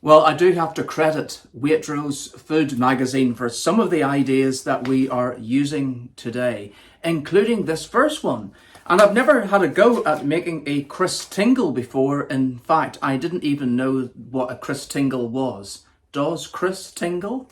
Well, I do have to credit Waitrose Food Magazine for some of the ideas that we are using today, including this first one. And I've never had a go at making a Christingle before. In fact, I didn't even know what a Christingle was. Does Chris tingle?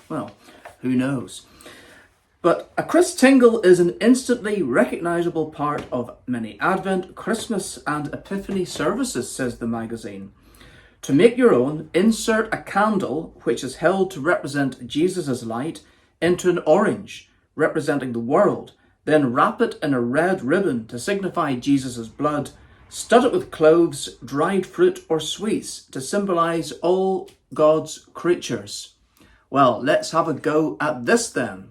Well, who knows? But a Christingle is an instantly recognisable part of many Advent, Christmas and Epiphany services, says the magazine. To make your own, insert a candle, which is held to represent Jesus' light, into an orange, representing the world. Then wrap it in a red ribbon to signify Jesus' blood. Stud it with cloves, dried fruit or sweets to symbolise all God's creatures. Well, let's have a go at this then.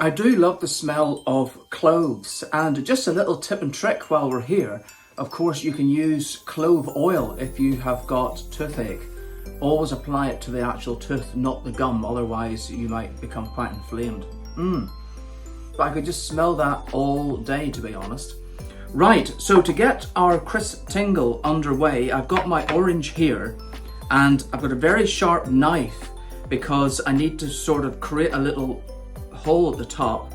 I do love the smell of cloves, and just a little tip and trick while we're here. Of course, you can use clove oil if you have got toothache. Always apply it to the actual tooth, not the gum, otherwise you might become quite inflamed. But I could just smell that all day, to be honest. Right, so to get our Christingle underway, I've got my orange here, and I've got a very sharp knife because I need to sort of create a little hole at the top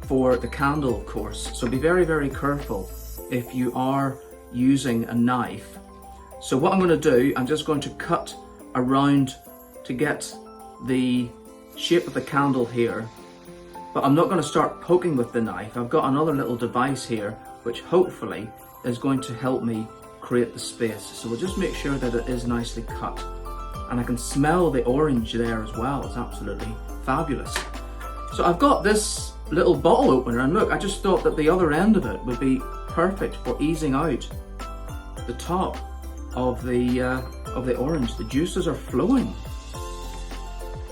for the candle, of course. So be very, very careful if you are using a knife. So what I'm going to do, I'm just going to cut around to get the shape of the candle here. But I'm not going to start poking with the knife. I've got another little device here, which hopefully is going to help me create the space. So we'll just make sure that it is nicely cut. And I can smell the orange there as well. It's absolutely fabulous. So I've got this little bottle opener, and look, I just thought that the other end of it would be perfect for easing out the top of the orange. The juices are flowing.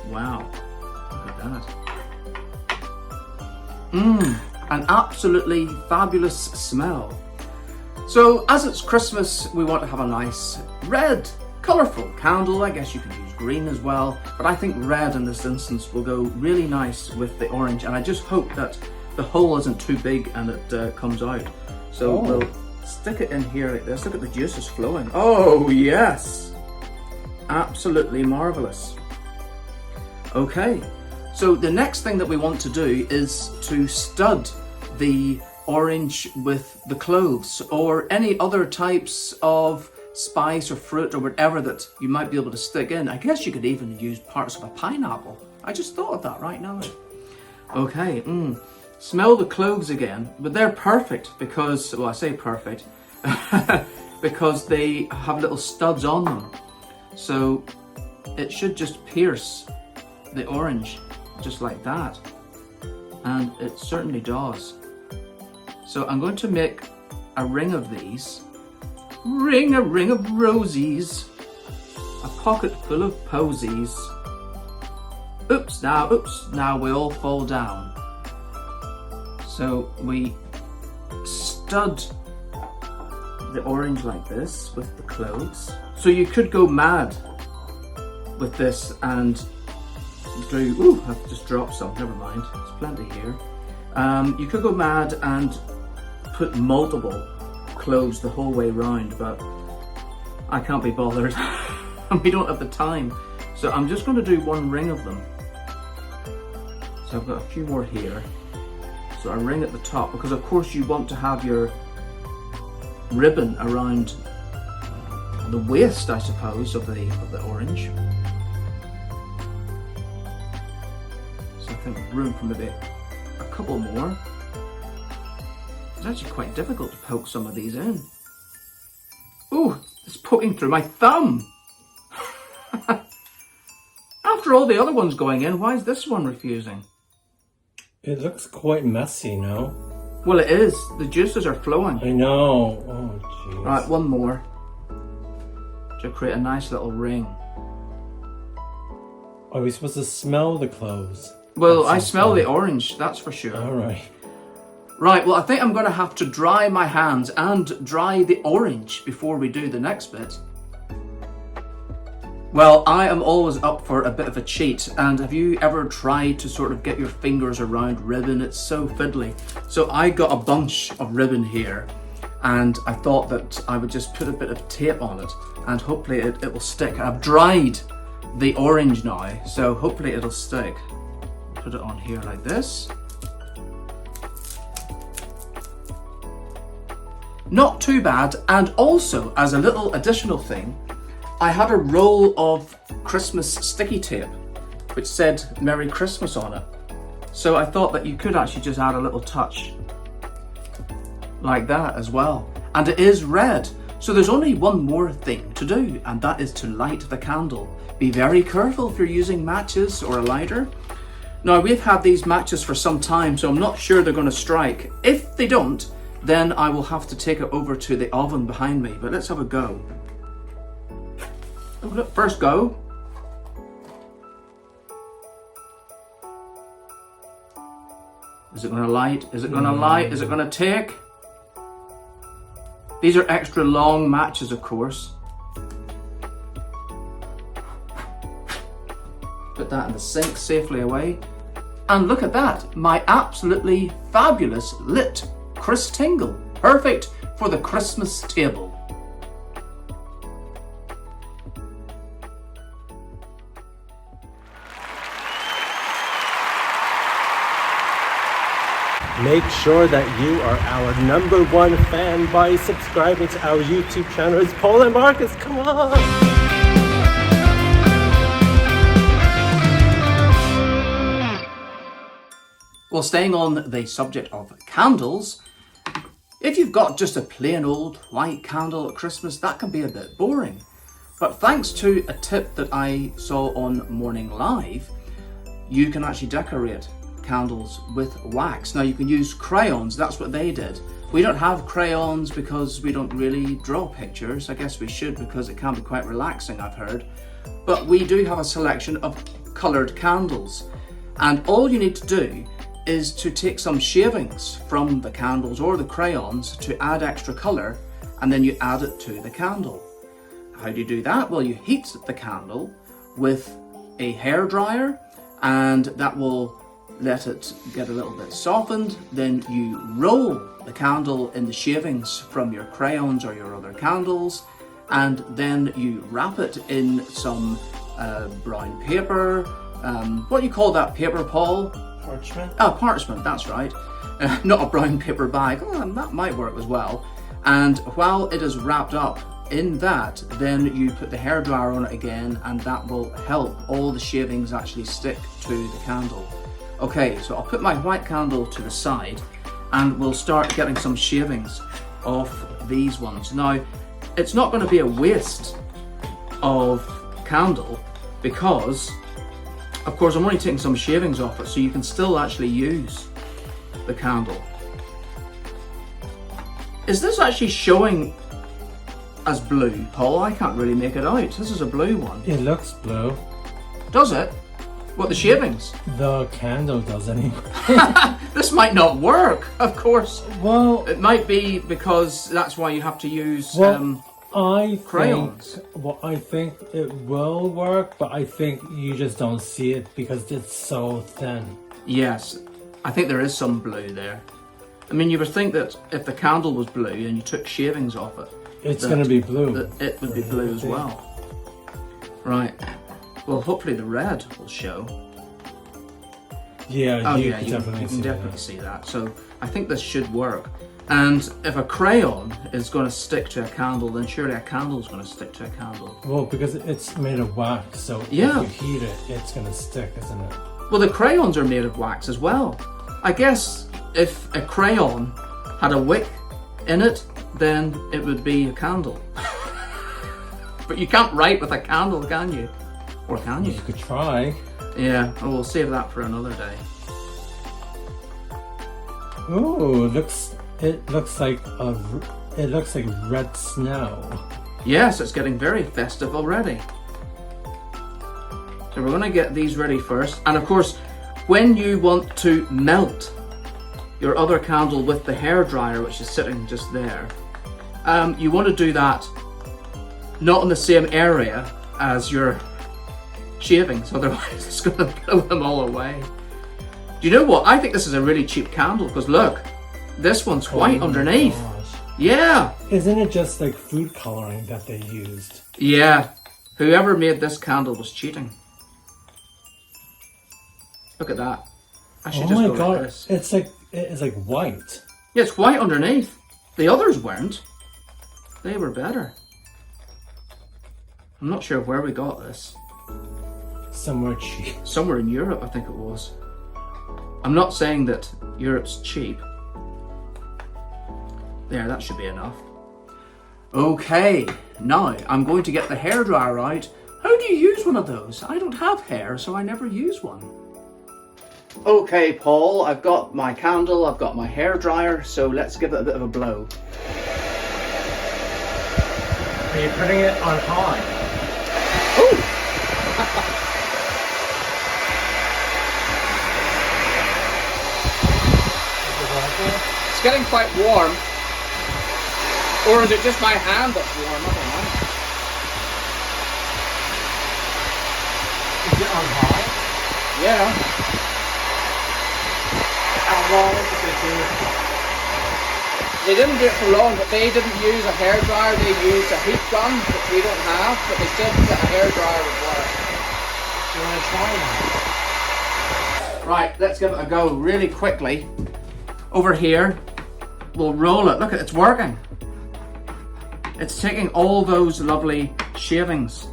Wow, look at that. An absolutely fabulous smell. So as it's Christmas, we want to have a nice red, colourful candle. I guess you can use green as well, but I think red in this instance will go really nice with the orange, and I just hope that the hole isn't too big and it comes out. So we'll stick it in here like this. Look at the juices flowing. Oh yes, absolutely marvellous. Okay, so the next thing that we want to do is to stud the orange with the cloves or any other types of spice or fruit or whatever that you might be able to stick in. I guess you could even use parts of a pineapple. I just thought of that right now. Okay, smell the cloves again, but they're perfect because, well, I say perfect, because they have little studs on them. So it should just pierce the orange just like that. And it certainly does. So I'm going to make a ring of these. Ring a ring of rosies, a pocket full of posies. Oops, now we all fall down. So we stud the orange like this with the cloves. So you could go mad with this and do, I've just dropped some, never mind, there's plenty here. You could go mad and put multiple cloves the whole way round, but I can't be bothered and we don't have the time. So I'm just going to do one ring of them. So I've got a few more here. So a ring at the top, because of course you want to have your ribbon around the waist, I suppose, of the orange. So I think room for maybe a couple more. It's actually quite difficult to poke some of these in. Ooh, it's poking through my thumb. After all the other ones going in, why is this one refusing? It looks quite messy, no? Well, it is. The juices are flowing. I know. Oh, jeez. Right, one more to create a nice little ring. Are we supposed to smell the cloves? Well, I smell the orange, that's for sure. All right. Right, well, I think I'm going to have to dry my hands and dry the orange before we do the next bit. Well, I am always up for a bit of a cheat, and have you ever tried to sort of get your fingers around ribbon? It's so fiddly. So I got a bunch of ribbon here, and I thought that I would just put a bit of tape on it, and hopefully it will stick. I've dried the orange now, so hopefully it'll stick. Put it on here like this. Not too bad, and also as a little additional thing, I had a roll of Christmas sticky tape which said Merry Christmas on it. So I thought that you could actually just add a little touch like that as well. And it is red. So there's only one more thing to do, and that is to light the candle. Be very careful if you're using matches or a lighter. Now we've had these matches for some time, so I'm not sure they're going to strike. If they don't, then I will have to take it over to the oven behind me, but let's have a go. Look, first go. Is it going to light? Is it going to light? Is it going to take? These are extra long matches, of course. Put that in the sink safely away. And look at that, my absolutely fabulous lit Christingle. Perfect for the Christmas table. Make sure that you are our #1 fan by subscribing to our YouTube channel. It's Paul and Marcus, come on! Well, staying on the subject of candles, if you've got just a plain old white candle at Christmas, that can be a bit boring. But thanks to a tip that I saw on Morning Live, you can actually decorate candles with wax. Now you can use crayons, that's what they did. We don't have crayons because we don't really draw pictures. I guess we should, because it can be quite relaxing, I've heard. But we do have a selection of coloured candles, and all you need to do is to take some shavings from the candles or the crayons to add extra colour, and then you add it to the candle. How do you do that? Well, you heat the candle with a hairdryer, and that will let it get a little bit softened. Then you roll the candle in the shavings from your crayons or your other candles, and then you wrap it in some brown paper. What do you call that paper, Paul? Parchment? Oh, parchment, that's right. Not a brown paper bag. Oh, that might work as well. And while it is wrapped up in that, then you put the hairdryer on it again, and that will help all the shavings actually stick to the candle. Okay, so I'll put my white candle to the side, and we'll start getting some shavings off these ones. Now, it's not going to be a waste of candle, because of course I'm only taking some shavings off it, so you can still actually use the candle. Is this actually showing as blue, Paul? I can't really make it out. This is a blue one. It looks blue. Does it? What, the shavings? The candle does anyway. This might not work, of course. Well, It might be because that's why you have to use crayons. I think it will work, but I think you just don't see it because it's so thin. Yes, I think there is some blue there. I mean, you would think that if the candle was blue and you took shavings off it, It's going to be blue. that it would be blue as well. Right. Well, hopefully the red will show. Yeah, Oh you yeah, can you definitely can see definitely that. see that. So I think this should work. And if a crayon is going to stick to a candle, then surely a candle is going to stick to a candle. Well, because it's made of wax, so Yeah. if you heat it, it's going to stick, isn't it? Well, the crayons are made of wax as well. I guess if a crayon had a wick in it, then it would be a candle. But you can't write with a candle, can you? Or can you? You could try. Yeah, well, we'll save that for another day. Ooh, it looks like red snow. Yes, it's getting very festive already. So we're going to get these ready first. And of course, when you want to melt your other candle with the hairdryer, which is sitting just there, you want to do that not in the same area as your shavings, otherwise it's going to blow them all away. Do you know what? I think this is a really cheap candle because look, this one's white underneath. Gosh. Yeah. Isn't it just like food coloring that they used? Yeah. Whoever made this candle was cheating. Look at that. I should Oh just my go god, like this. it's like white. Yeah, it's white underneath. The others weren't. They were better. I'm not sure where we got this. Somewhere cheap. Somewhere in Europe, I think it was. I'm not saying that Europe's cheap. There, that should be enough. Okay, now I'm going to get the hairdryer out. How do you use one of those? I don't have hair, so I never use one. Okay, Paul, I've got my candle, I've got my hairdryer, so let's give it a bit of a blow. Are you putting it on high? Oh! It's getting quite warm. Or is it just my hand that's warm? I don't know. Is it on high? Yeah. How long is it going to They didn't do it for long, but they didn't use a hairdryer. They used a heat gun, which we don't have, but they said that a hairdryer would work. You want to try that? Right, let's give it a go really quickly. Over here, we'll roll it. Look, it's working. It's taking all those lovely shavings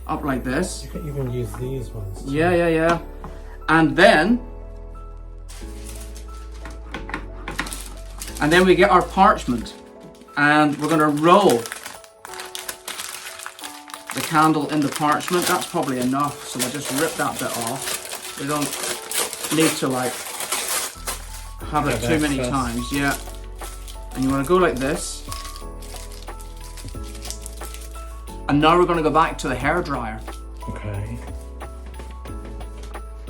up like this. You can even use these ones. Too. Yeah. And then we get our parchment and we're going to roll the candle in the parchment. That's probably enough, so we'll just rip that bit off. We don't need to like have it too many times. Yeah. And you want to go like this. And now we're going to go back to the hairdryer. Okay.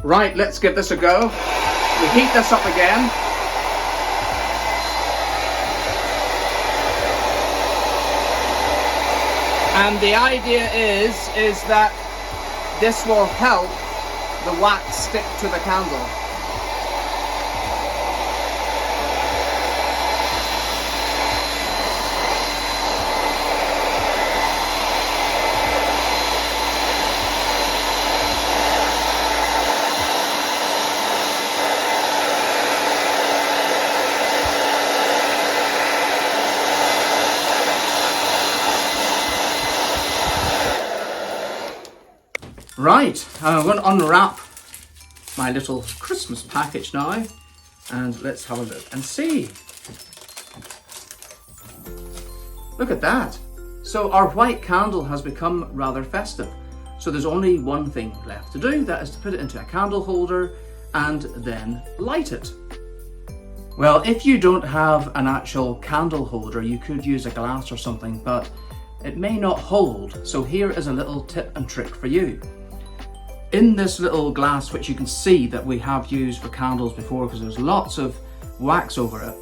Right, let's give this a go. We heat this up again. And the idea is that this will help the wax stick to the candle. Right, I'm going to unwrap my little Christmas package now, and let's have a look and see. Look at that. So our white candle has become rather festive. So there's only one thing left to do, that is to put it into a candle holder and then light it. Well, if you don't have an actual candle holder, you could use a glass or something, but it may not hold. So here is a little tip and trick for you. In this little glass, which you can see that we have used for candles before because there's lots of wax over it,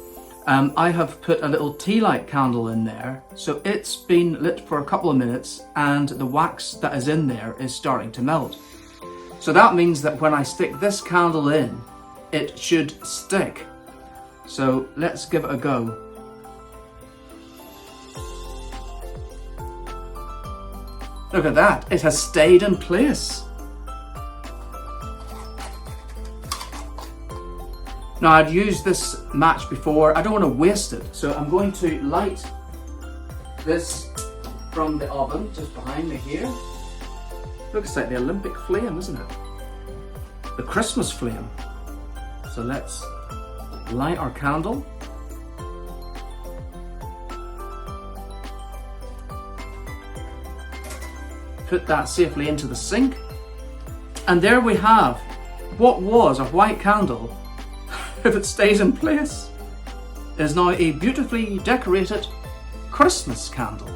I have put a little tea light candle in there. So it's been lit for a couple of minutes and the wax that is in there is starting to melt. So that means that when I stick this candle in, it should stick. So let's give it a go. Look at that, it has stayed in place. Now I'd used this match before, I don't want to waste it, so I'm going to light this from the oven just behind me here. Looks like the Olympic flame, isn't it? The Christmas flame. So let's light our candle. Put that safely into the sink. And there we have what was a white candle, if it stays in place, is now a beautifully decorated Christmas candle.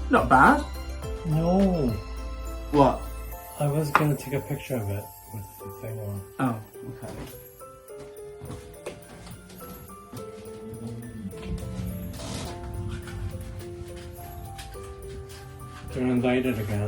Not bad. No. What? I was going to take a picture of it with the thing on. Oh, okay. They're invited again.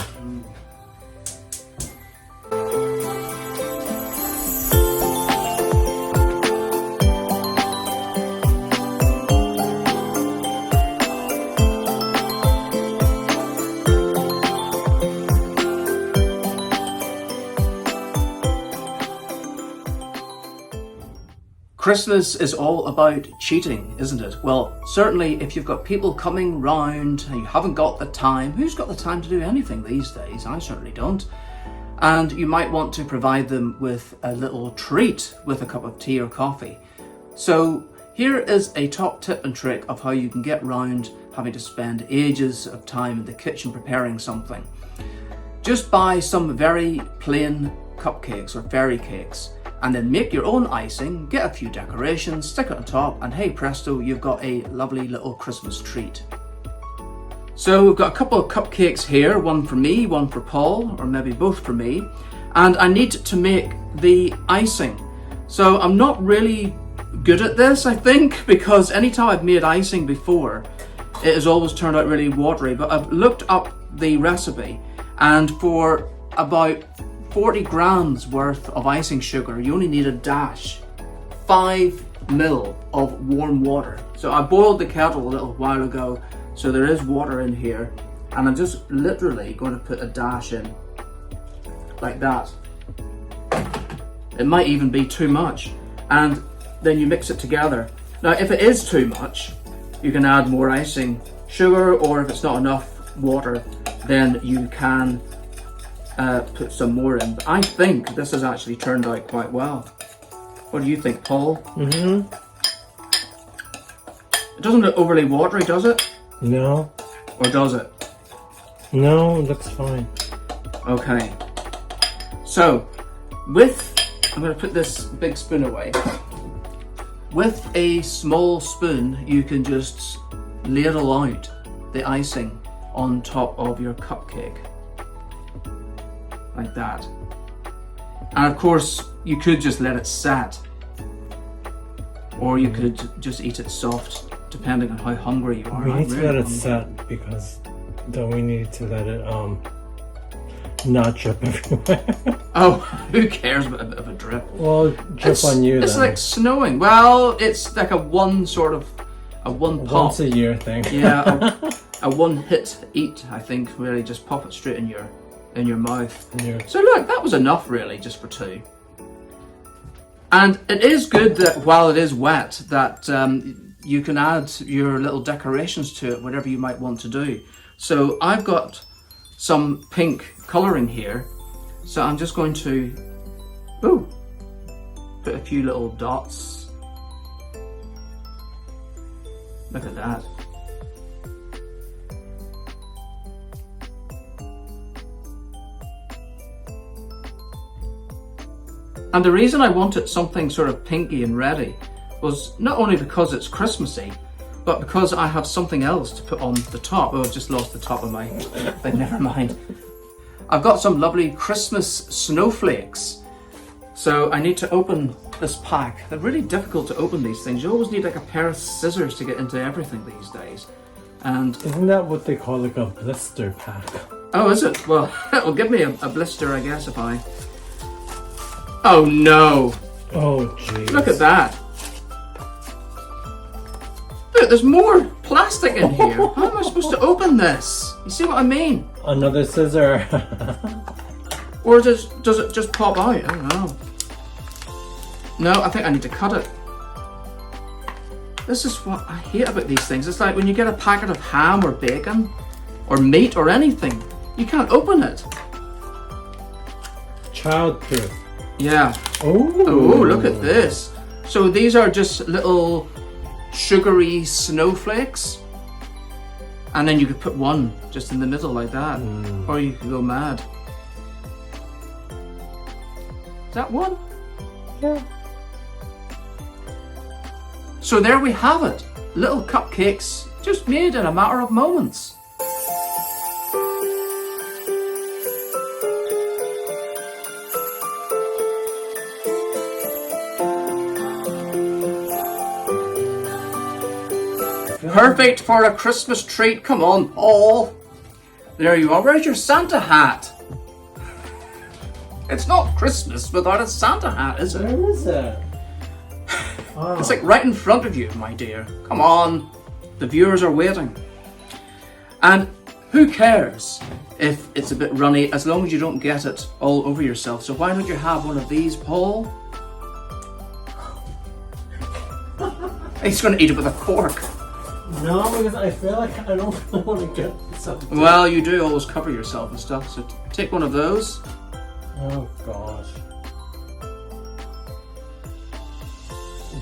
Christmas is all about cheating, isn't it? Well, certainly if you've got people coming round and you haven't got the time, who's got the time to do anything these days? I certainly don't. And you might want to provide them with a little treat with a cup of tea or coffee. So here is a top tip and trick of how you can get round having to spend ages of time in the kitchen preparing something. Just buy some very plain cupcakes or fairy cakes, and then make your own icing, get a few decorations, stick it on top, and hey presto, you've got a lovely little Christmas treat. So we've got a couple of cupcakes here, one for me, one for Paul, or maybe both for me, and I need to make the icing. So I'm not really good at this, I think, because anytime I've made icing before, it has always turned out really watery, but I've looked up the recipe, and for about 40 grams worth of icing sugar, you only need a dash, 5 ml of warm water. So I boiled the kettle a little while ago, so there is water in here, and I'm just literally going to put a dash in, like that. It might even be too much, and then you mix it together. Now if it is too much, you can add more icing sugar, or if it's not enough water, then you can put some more in. But I think this has actually turned out quite well. What do you think, Paul? Mm-hmm. It doesn't look overly watery, does it? No. Or does it? No, it looks fine. Okay. So, I'm going to put this big spoon away. With a small spoon, you can just ladle out the icing on top of your cupcake. Like that. And of course, you could just let it set, or you could just eat it soft, depending on how hungry you are. We need to let it hungry. set, because then we need to let it not drip everywhere. Oh, who cares about a bit of a drip? Well, drip on you. It's then. like snowing. Well, it's like a one pop. Once a year thing. Yeah, a one hit eat. I think really just pop it straight in your mouth. Yeah. So look, that was enough really, just for two. And it is good that while it is wet, that you can add your little decorations to it, whatever you might want to do. So I've got some pink colouring here, so I'm just going to put a few little dots. Look at that. And the reason I wanted something sort of pinky and reddy was not only because it's Christmassy, but because I have something else to put on the top. Oh, I've just lost the top of my thing, never mind. I've got some lovely Christmas snowflakes. So I need to open this pack. They're really difficult to open these things. You always need like a pair of scissors to get into everything these days. And isn't that what they call like a blister pack? oh, is it? Well, it'll give me a blister, I guess, if I... Oh no! Oh jeez. Look at that! Look, there's more plastic in here. How am I supposed to open this? You see what I mean? Another scissor. Or does it just pop out? I don't know. No, I think I need to cut it. This is what I hate about these things. It's like when you get a packet of ham or bacon or meat or anything, you can't open it. Childproof. Yeah. Oh. Oh, look at this. So these are just little sugary snowflakes. And then you could put one just in the middle like that. Or you could go mad. Is that one? Yeah. So there we have it. Little cupcakes just made in a matter of moments. Perfect for a Christmas treat. Come on, Paul. There you are. Where's your Santa hat? It's not Christmas without a Santa hat, is it? Where is it? Oh. It's like right in front of you, my dear. Come on. The viewers are waiting. And who cares if it's a bit runny as long as you don't get it all over yourself. So why don't you have one of these, Paul? He's going to eat it with a fork. No, because I feel like I don't really want to get something. Well, you do always cover yourself and stuff, so take one of those. Oh gosh.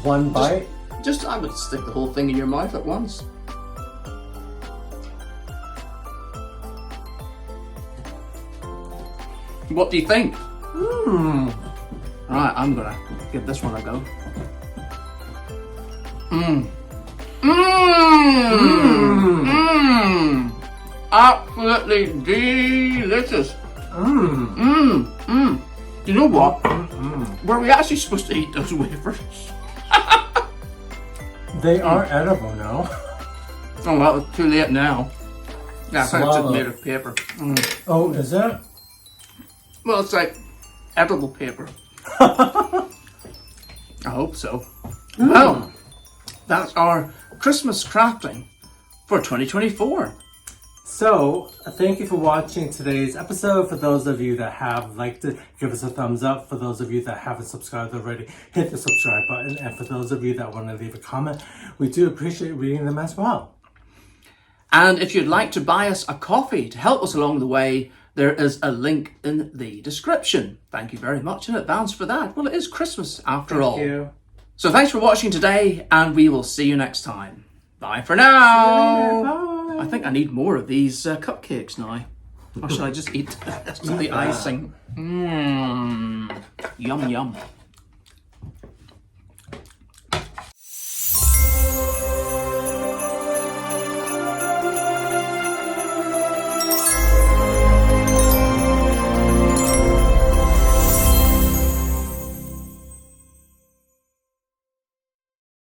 One bite? Just, I would stick the whole thing in your mouth at once. What do you think? Mmm. Right, I'm gonna give this one a go. Mmm. Mmm. Mmm. Absolutely delicious. Mmm. Mmm. Mmm. You know what? Were we actually supposed to eat those wafers? They are edible now. Oh well, it's too late now. Yeah, I think it's just Swallow. made of paper. Oh, is it? Well, it's like edible paper. I hope so. Well, that's our Christmas crafting for 2024. So, thank you for watching today's episode. For those of you that have liked it, give us a thumbs up. For those of you that haven't subscribed already, hit the subscribe button. And for those of you that want to leave a comment, we do appreciate reading them as well. And if you'd like to buy us a coffee to help us along the way, there is a link in the description. Thank you very much in advance for that. Well, it is Christmas after all. Thank you. So thanks for watching today, and we will see you next time. Bye for now. Bye. I think I need more of these cupcakes now. Or should I just eat the icing? Mmm. Yum, yum.